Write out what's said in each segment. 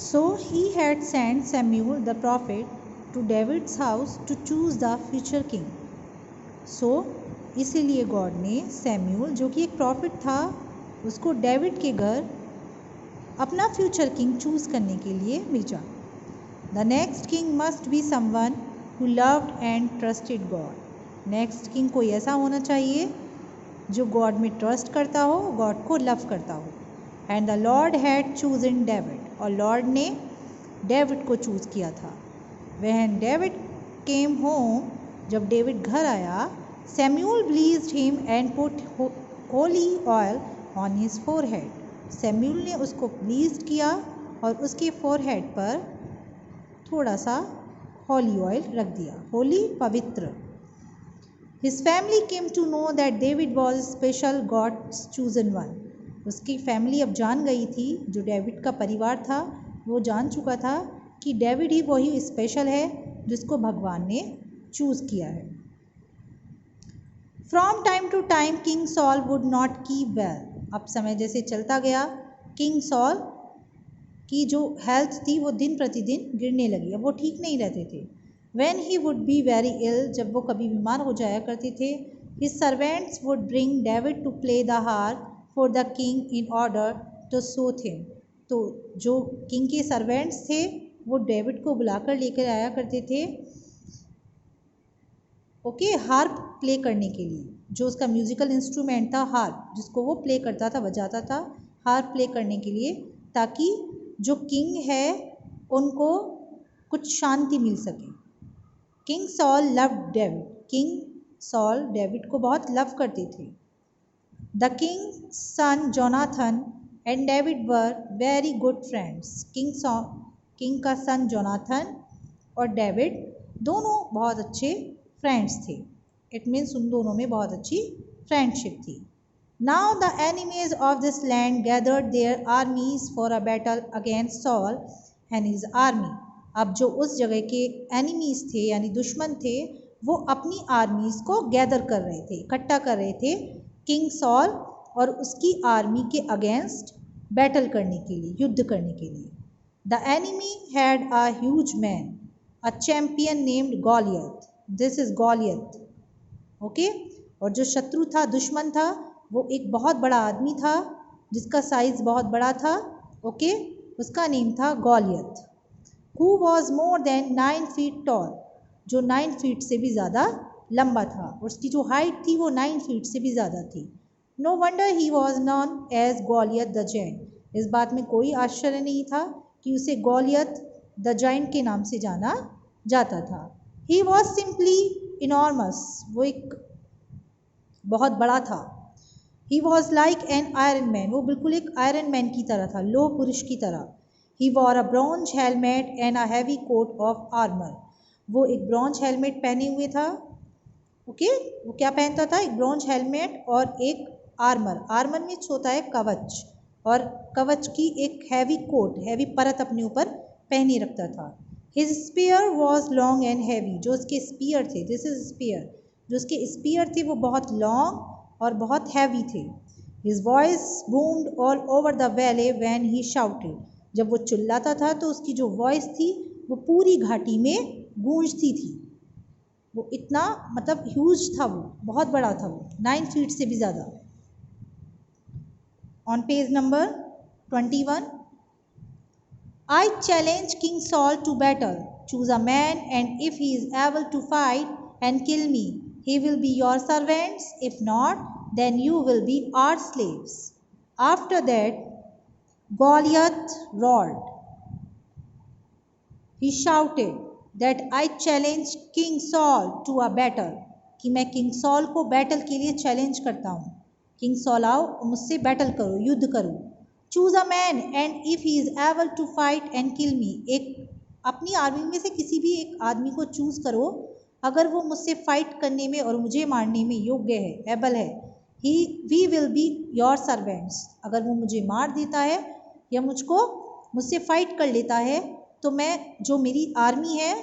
So he had sent Samuel the prophet to David's house to choose the future king. So इसीलिए God ने Samuel जो कि एक profit था उसको डेविड के घर अपना फ्यूचर किंग चूज करने के लिए भेजा. The next king must be someone who loved and trusted God. Next king कोई ऐसा होना चाहिए जो गॉड में ट्रस्ट करता हो, गॉड को लव करता हो. And the Lord had chosen David, और लॉर्ड ने डेविड को चूज़ किया था. व्हेन डेविड केम होम, जब डेविड घर आया, Samuel blessed him and put holy oil on his forehead. Samuel ने उसको ब्लीज्ड किया और उसके फोरहेड पर थोड़ा सा होली ऑयल रख दिया. होली पवित्र. His family came to know that David was special God's chosen one. उसकी फैमिली अब जान गई थी, जो डेविड का परिवार था वो जान चुका था कि डेविड ही वही स्पेशल है जिसको भगवान ने चूज़ किया है. From time to time King Saul would not keep well. अब समय जैसे चलता गया, किंग सॉल की जो हेल्थ थी वो दिन प्रतिदिन गिरने लगी. अब वो ठीक नहीं रहते थे. When he would be very ill, जब वो कभी बीमार हो जाया करते थे, his servants would bring David to play the harp for the king in order to soothe him. तो जो किंग के सर्वेंट्स थे वो डेविड को बुलाकर लेकर आया करते थे हार्प प्ले करने के लिए. जो उसका म्यूज़िकल इंस्ट्रूमेंट था हार्प, जिसको वो प्ले करता था, बजाता था, हार्प प्ले करने के लिए, ताकि जो किंग है उनको कुछ शांति मिल सके. King Saul loved David. King Saul David को बहुत लव करते थे. The King son Jonathan and David were very good friends. King का सन जोनाथन और डेविड दोनों बहुत अच्छे फ्रेंड्स थे. इट मीन्स उन दोनों में बहुत अच्छी फ्रेंडशिप थी. Now the enemies of this land gathered their armies for a battle against Saul and his army. अब जो उस जगह के एनिमीज थे यानी दुश्मन थे, वो अपनी आर्मीज को गैदर कर रहे थे, इकट्ठा कर रहे थे किंग सॉल और उसकी आर्मी के अगेंस्ट बैटल करने के लिए, युद्ध करने के लिए. The enemy had a huge man, a champion named Goliath. This is Goliath. Okay. और जो शत्रु था, दुश्मन था, वो एक बहुत बड़ा आदमी था जिसका साइज बहुत बड़ा था. ओके. उसका नेम था Goliath. Who was more than 9 feet tall. जो 9 फीट से भी ज़्यादा लंबा था. उसकी जो हाइट थी वो 9 फीट से भी ज़्यादा थी. No wonder he was known as Goliath the giant. इस बात में कोई आश्चर्य नहीं था कि उसे गॉलियथ द जैंट के नाम से जाना जाता था. He was simply enormous. वो एक बहुत बड़ा था. He was like an iron man. वो बिल्कुल एक आयरन मैन की तरह था, लोह पुरुष की तरह. He wore a bronze helmet and a heavy coat of armour. वो एक ब्रॉन्ज हेलमेट पहने हुए था. ओके. वो क्या पहनता था? एक ब्रॉन्ज हेलमेट और एक आर्मर. आर्मर में होता है कवच, और कवच की एक हैवी कोट, हैवी परत अपने ऊपर पहने रखता था. His spear was long and heavy. जो उसके स्पीयर थे, दिस इज स्पीयर, जो उसके स्पीयर थे वो बहुत लॉन्ग और बहुत हैवी थे. His voice boomed all over the valley when he shouted. जब वो चिल्लाता था तो उसकी जो वॉइस थी वो पूरी घाटी में गूंजती थी. वो इतना मतलब ह्यूज था, वो बहुत बड़ा था, वो 9 फीट से भी ज़्यादा. On page number 21. I challenge King Saul to battle. Choose a man, and if he is able to fight and kill me, he will be your servants. If not, then you will be our slaves. After that, Goliath roared. He shouted that I challenge King Saul to a battle. कि मैं king Saul को battle के लिए challenge करता हूँ. King sol आओ, मुझसे battle करो, युद्ध करो. Choose a man and if he is able to fight and kill me. एक अपनी आर्मी में से किसी भी एक आदमी को चूज करो, अगर वो मुझसे फाइट करने में और मुझे मारने में योग्य है, एबल है, we will be your servants. अगर वो मुझे मार देता है या मुझसे फाइट कर लेता है तो मैं, जो मेरी आर्मी है,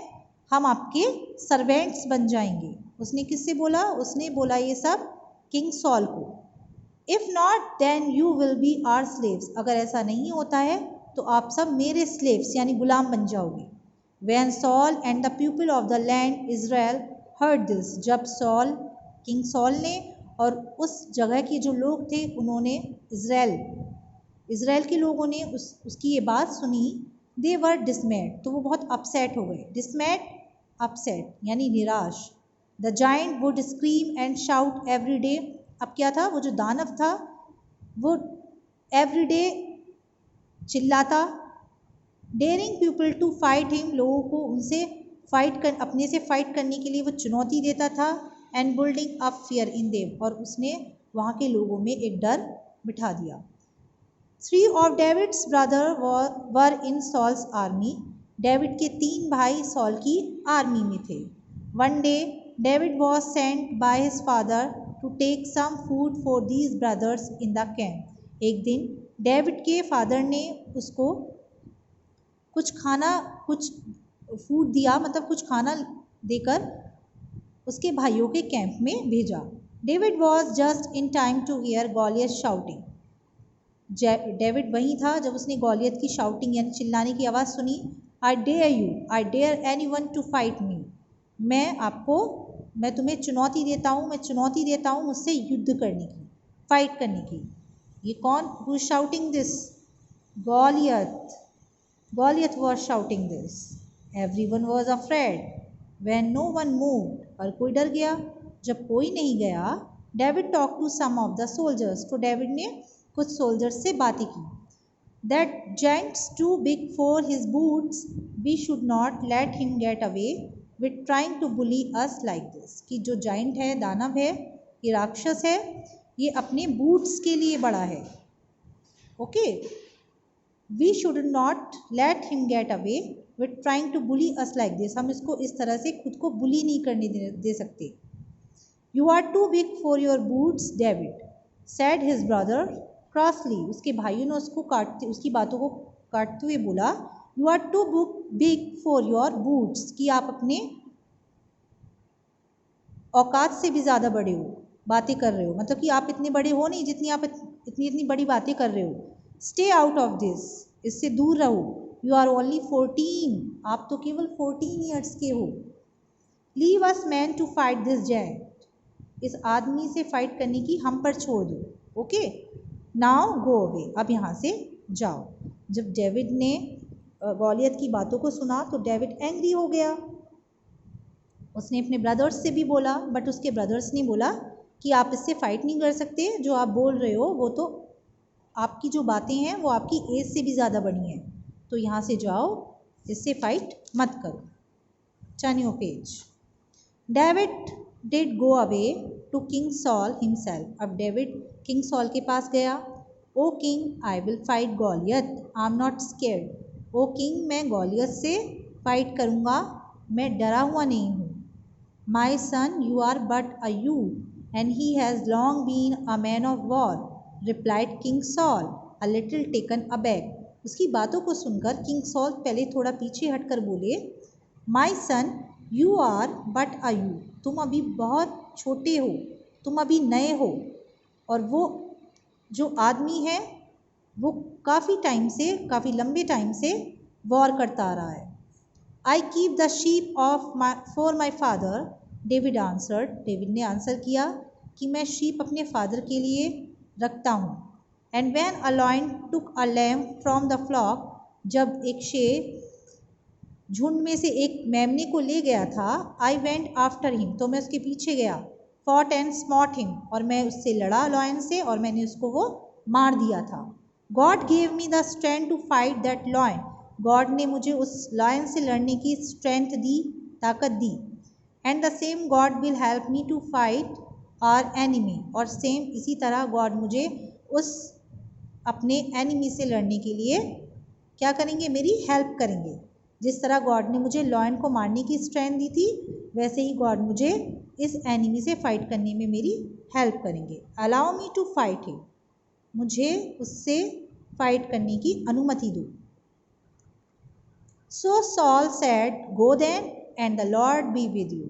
हम आपके सर्वेंट्स बन जाएंगे. उसने किससे बोला? उसने बोला ये सब किंग सॉल को. If not then you will be our slaves. अगर ऐसा नहीं होता है तो आप सब मेरे स्लेव्स यानी गुलाम बन जाओगे। When Saul and the people of the land Israel heard this, जब सॉल किंग सॉल ने और उस जगह के जो लोग थे उन्होंने इज़राइल के लोगों ने उसकी ये बात सुनी, दे वर डिसमेड, तो वो बहुत अपसेट हो गए। डिसमेड अपसेट यानी निराश। The giant would scream and shout every day, अब क्या था, वो जो दानव था वो एवरी डे चिल्लाता। Daring people to fight him, लोगों को उनसे अपने से फाइट करने के लिए वो चुनौती देता था। And building up fear in them, और उसने वहाँ के लोगों में एक डर बिठा दिया। 3 of David's brothers were in Saul's army, David के 3 भाई सॉल की आर्मी में थे। One day David was sent by his father to take some food for these brothers in the camp, एक दिन डेविड के फादर ने उसको कुछ फूड दिया, मतलब कुछ खाना देकर उसके भाइयों के कैंप में भेजा। David was just in time to hear Goliath shouting, David वहीं था जब उसने गॉलियत की शाउटिंग यानी चिल्लाने की आवाज़ सुनी। I dare anyone to fight me, मैं तुम्हें चुनौती देता हूँ मुझसे युद्ध करने की, फाइट करने की। ये कौन, who is shouting this? Goliath was shouting this. Everyone was afraid when no one moved, और कोई डर गया जब कोई नहीं गया। David talked to some of the soldiers, तो डेविड ने कुछ सोल्जर्स से बातें की। That giant's too big for his boots, we should not let him get away with trying to bully us like this, कि जो जाइंट है, दानव है, ये राक्षस है, ये अपने बूट्स के लिए बड़ा है। Okay, We should not let him get away with trying to bully us like this, हम इसको इस तरह से खुद को बुली नहीं करने दे सकते। You are too big for your boots, David said his brother crossly, उसके भाइयों ने उसकी बातों को काटते हुए बोला, You are too big for your boots, कि आप अपने औकात से भी ज़्यादा बड़े हो, बातें कर रहे हो, मतलब कि आप इतने बड़े हो नहीं जितनी आप इतनी बड़ी बातें कर रहे हो। स्टे आउट ऑफ दिस, इससे दूर रहो। यू आर ओनली 14, आप तो केवल 14 ईयर्स के हो। Leave us man to fight this giant, इस आदमी से फाइट करने की हम पर छोड़ दो। ओके, नाउ गो अवे, अब यहाँ से जाओ। जब डेविड ने गॉलियत की बातों को सुना तो डेविड एंग्री हो गया। उसने अपने ब्रदर्स से भी बोला, बट उसके ब्रदर्स ने बोला कि आप इससे फाइट नहीं कर सकते, जो आप बोल रहे हो वो तो आपकी जो बातें हैं वो आपकी एज से भी ज़्यादा बड़ी हैं, तो यहाँ से जाओ, इससे फाइट मत करो। Turn your page. David did go away to King Saul himself, अब डेविड किंग सॉल के पास गया। O king, I will fight Goliath, I am not scared. O king, मैं गॉलियत से फाइट करूँगा, मैं डरा हुआ नहीं हूँ। My son, you are but a youth and he has long been a man of war, replied King Saul a little taken aback. उसकी बातों को सुनकर किंग सॉल पहले थोड़ा पीछे हटकर बोले, my son, you are but a youth, तुम अभी बहुत छोटे हो, तुम अभी नए हो, और वो जो आदमी है वो काफ़ी लंबे टाइम से वॉर करता आ रहा है। I keep the sheep for my father, David answered, David ने आंसर किया कि मैं शीप अपने फादर के लिए रखता हूँ। And when a lion took a lamb from the flock, जब एक शेर झुंड में से एक मेमने को ले गया था, आई वेंट आफ्टर हिम, तो मैं उसके पीछे गया। फॉट एंड स्मॉट हिम, और मैं उससे लड़ा लॉयन से, और मैंने उसको वो मार दिया था। God gave me the strength to fight that lion, God ने मुझे उस लॉयन से लड़ने की स्ट्रेंथ दी, ताकत दी। And the same God will help me to fight our enemy, और सेम इसी तरह गॉड मुझे उस अपने एनिमी से लड़ने के लिए क्या करेंगे, मेरी हेल्प करेंगे। जिस तरह गॉड ने मुझे लॉयन को मारने की स्ट्रेंथ दी थी, वैसे ही गॉड मुझे इस एनिमी से फाइट करने में मेरी हेल्प करेंगे। Allow me to fight him, मुझे उससे फाइट करने की अनुमति दो। So Saul said, go then and the Lord be with you,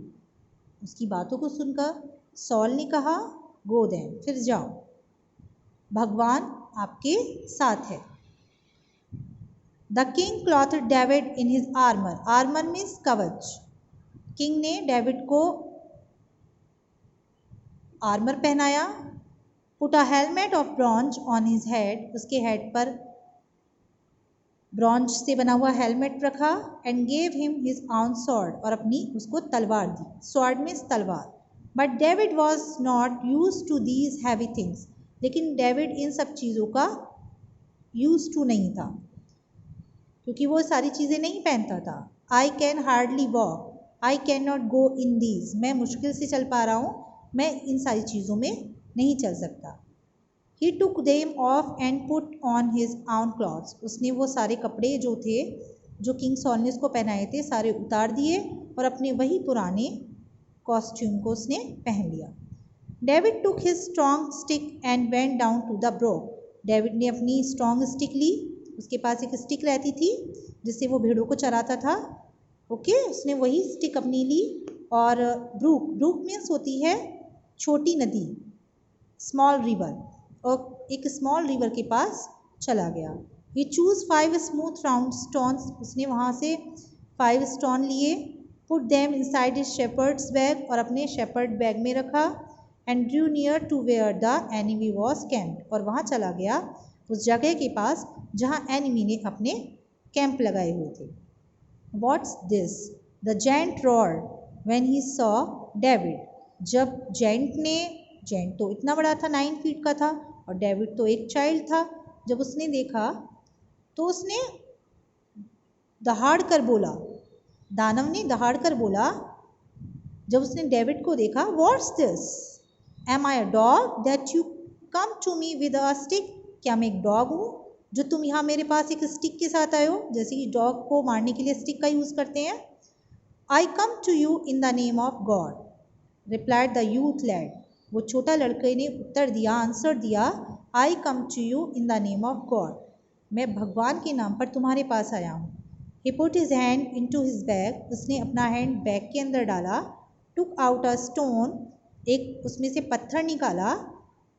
उसकी बातों को सुनकर सॉल ने कहा, गो देन, फिर जाओ, भगवान आपके साथ है। The king clothed David in his armour, armour means कवच, किंग ने डेविड को आर्मर पहनाया। Put a helmet of bronze on his head, उसके हेड पर ब्रॉन्ज से बना हुआ हेलमेट रखा। And gave him his own sword, और अपनी उसको तलवार दी, स्वॉर्ड मीन्स तलवार। But David was not use to these heavy things, लेकिन डेविड इन सब चीज़ों का यूज टू नहीं था, क्योंकि वो सारी चीज़ें नहीं पहनता था। I can hardly walk, I can not go in these, मैं मुश्किल से चल पा रहा हूँ, मैं इन सारी चीज़ों में नहीं चल सकता। He took them off and put on his own clothes, उसने वो सारे कपड़े जो थे, जो किंग सॉल ने उसको पहनाए थे, सारे उतार दिए और अपने वही पुराने कॉस्ट्यूम को उसने पहन लिया। David took his strong stick and went down to the brook, David ने अपनी स्ट्रॉन्ग स्टिक ली, उसके पास एक स्टिक रहती थी जिससे वो भेड़ों को चराता था। ओके, उसने वही स्टिक अपनी ली और ब्रूक, ब्रूक मीन्स होती है छोटी नदी, स्मॉल रिवर, और एक स्मॉल रिवर के पास चला गया। He choose 5 smooth round stones, उसने वहाँ से 5 स्टोन लिए। Put them inside his shepherd's bag, और अपने शेपर्ड बैग में रखा। And drew near to where the enemy was camped, और वहाँ चला गया उस जगह के पास जहाँ एनिमी ने अपने कैंप लगाए हुए थे। What's this, the giant roared when he saw David, जब जेंट तो इतना बड़ा था, 9 फीट का था, और डेविड तो एक चाइल्ड था, जब उसने देखा तो उसने दहाड़ कर बोला, दानव ने दहाड़ कर बोला, जब उसने डेविड को देखा, what's this, am I a dog that you come to me with a stick, क्या मैं एक डॉग हूँ जो तुम यहाँ मेरे पास एक स्टिक के साथ आए हो, जैसे कि डॉग को मारने के लिए स्टिक का यूज़ करते हैं। I come to you in the name of God, replied the youth lad, वो छोटा लड़के ने उत्तर दिया, आंसर दिया, I come to you in the name of God, मैं भगवान के नाम पर तुम्हारे पास आया हूँ। He put his hand into his bag, उसने अपना हैंड बैग के अंदर डाला। टुक आउट अ स्टोन, एक उसमें से पत्थर निकाला।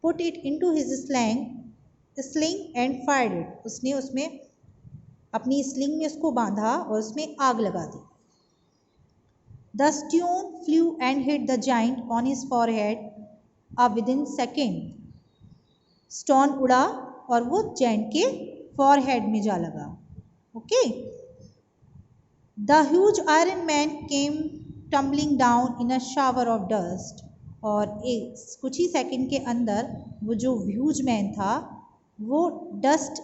Put it into his sling and fired it, उसने उसमें अपनी स्लिंग में उसको बांधा और उसमें आग लगा दी। The stone flew and hit the giant on his forehead within second, stone उड़ा और वो जाइंट के फॉरहेड में जा लगा। Okay, the huge iron man came tumbling down in a shower of dust, और एक कुछ ही सेकंड के अंदर वो जो ह्यूज मैन था वो डस्ट